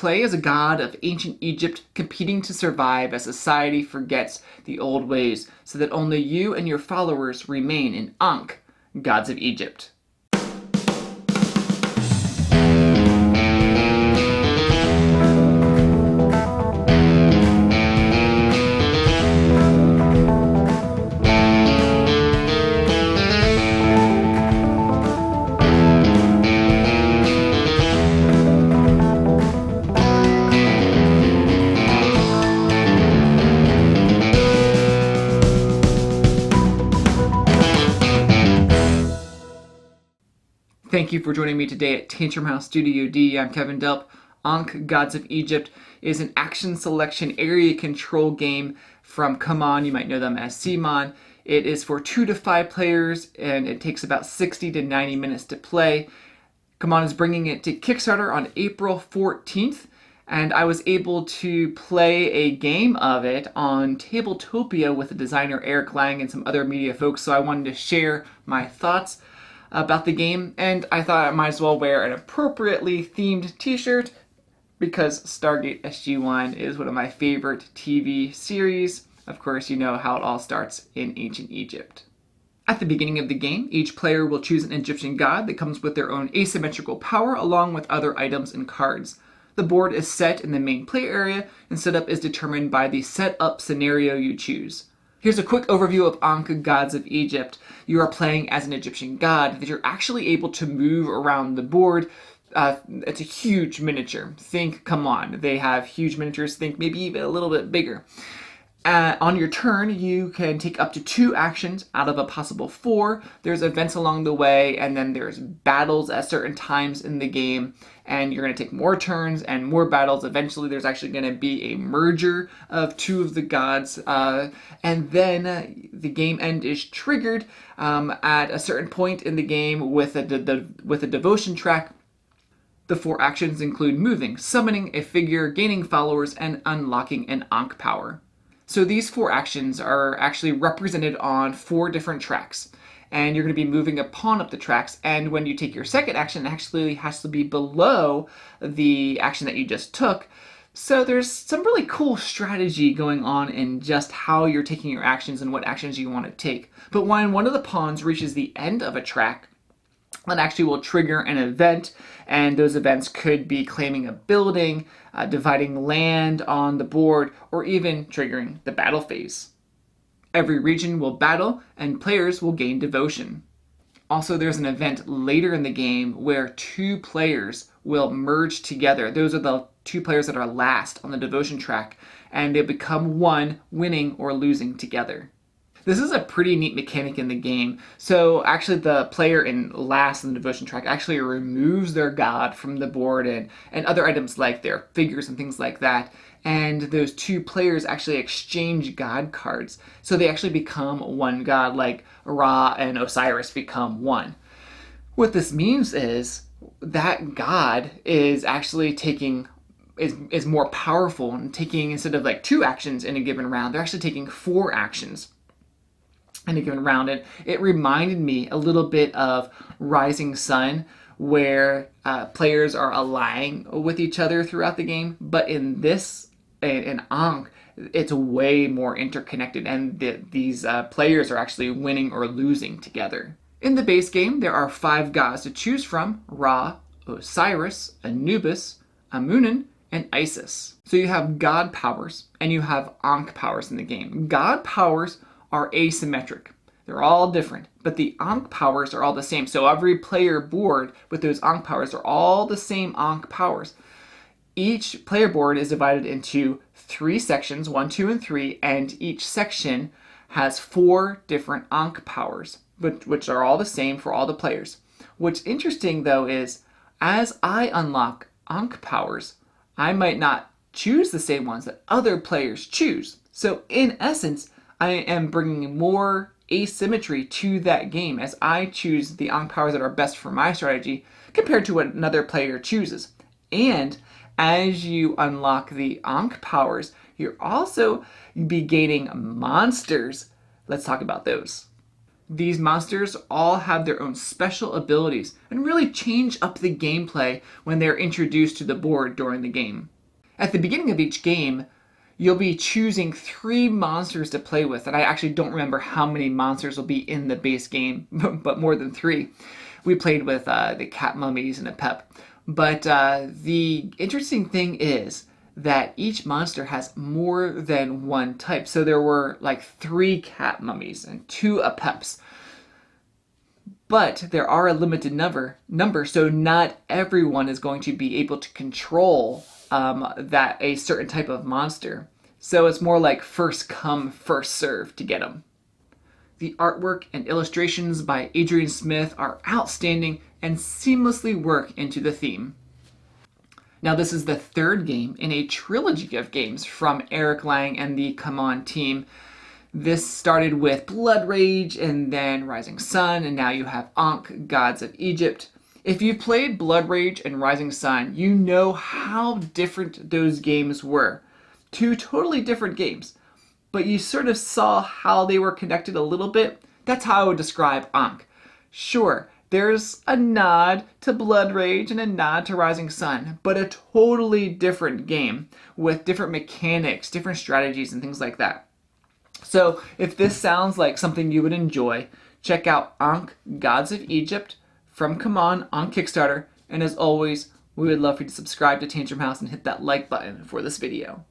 play as a god of ancient Egypt, competing to survive as society forgets the old ways, so that only you and your followers remain in Ankh, gods of Egypt. Thank you for joining me today at Tantrum House Studio D. I'm Kevin Delp. Ankh, Gods of Egypt is an action selection area control game from CMON. You might know them as CMON. It is for 2 to 5 players and it takes about 60 to 90 minutes to play. CMON is bringing it to Kickstarter on April 14th, and I was able to play a game of it on Tabletopia with the designer Eric Lang and some other media folks, so I wanted to share my thoughts about the game, and I thought I might as well wear an appropriately themed t-shirt because Stargate SG-1 is one of my favorite TV series. Of course, you know how it all starts in ancient Egypt. At the beginning of the game, each player will choose an Egyptian god that comes with their own asymmetrical power along with other items and cards. The board is set in the main play area, and setup is determined by the setup scenario you choose. Here's a quick overview of Ankh, Gods of Egypt. You are playing as an Egyptian god that you're actually able to move around the board. It's a huge miniature. Think, come on, they have huge miniatures. Think maybe even a little bit bigger. On your turn, you can take up to 2 actions out of a possible 4. There's events along the way, and then there's battles at certain times in the game, and you're going to take more turns and more battles. Eventually, there's actually going to be a merger of 2 of the gods, and then the game end is triggered at a certain point in the game with a devotion track. The 4 actions include moving, summoning a figure, gaining followers, and unlocking an Ankh power. So these 4 actions are actually represented on 4 different tracks, and you're going to be moving a pawn up the tracks, and when you take your second action, it actually has to be below the action that you just took. So there's some really cool strategy going on in just how you're taking your actions and what actions you want to take. But when one of the pawns reaches the end of a track, that actually will trigger an event, and those events could be claiming a building, dividing land on the board, or even triggering the battle phase. Every region will battle, and players will gain devotion. Also, there's an event later in the game where 2 players will merge together. Those are the 2 players that are last on the devotion track, and they become one, winning or losing together. This is a pretty neat mechanic in the game. So actually the player in last on the devotion track actually removes their god from the board and other items like their figures and things like that. And those 2 players actually exchange god cards. So they actually become one god, like Ra and Osiris become one. What this means is that god is actually taking is more powerful and taking, instead of like 2 actions in a given round, they're actually taking 4 actions in a given round. And it reminded me a little bit of Rising Sun, where players are allying with each other throughout the game. But in Ankh, it's way more interconnected, and these players are actually winning or losing together. In the base game, there are 5 gods to choose from: Ra, Osiris, Anubis, Amunin, and Isis. So you have god powers, and you have Ankh powers in the game. God powers are asymmetric. They're all different, but the Ankh powers are all the same. So every player board with those Ankh powers are all the same Ankh powers. Each player board is divided into 3 sections, 1, 2, and 3, and each section has 4 different Ankh powers, which are all the same for all the players. What's interesting though is, as I unlock Ankh powers, I might not choose the same ones that other players choose. So in essence, I am bringing more asymmetry to that game as I choose the Ankh powers that are best for my strategy compared to what another player chooses. And as you unlock the Ankh powers, you're also be gaining monsters. Let's talk about those. These monsters all have their own special abilities and really change up the gameplay when they're introduced to the board during the game. At the beginning of each game, you'll be choosing 3 monsters to play with, and I actually don't remember how many monsters will be in the base game, but more than 3. We played with the cat mummies and a pep. But the interesting thing is that each monster has more than one type. So there were like 3 cat mummies and 2 apeps. But there are a limited number, so not everyone is going to be able to control that a certain type of monster. So it's more like first come, first serve to get them. The artwork and illustrations by Adrian Smith are outstanding and seamlessly work into the theme. Now, this is the 3rd game in a trilogy of games from Eric Lang and the CMON team. This started with Blood Rage and then Rising Sun, and now you have Ankh, Gods of Egypt. If you've played Blood Rage and Rising Sun, you know how different those games were. 2 totally different games, but you sort of saw how they were connected a little bit. That's how I would describe Ankh. Sure, there's a nod to Blood Rage and a nod to Rising Sun, but a totally different game with different mechanics, different strategies, and things like that. So if this sounds like something you would enjoy, check out Ankh, Gods of Egypt from CMON on Kickstarter. And as always, we would love for you to subscribe to Tantrum House and hit that like button for this video.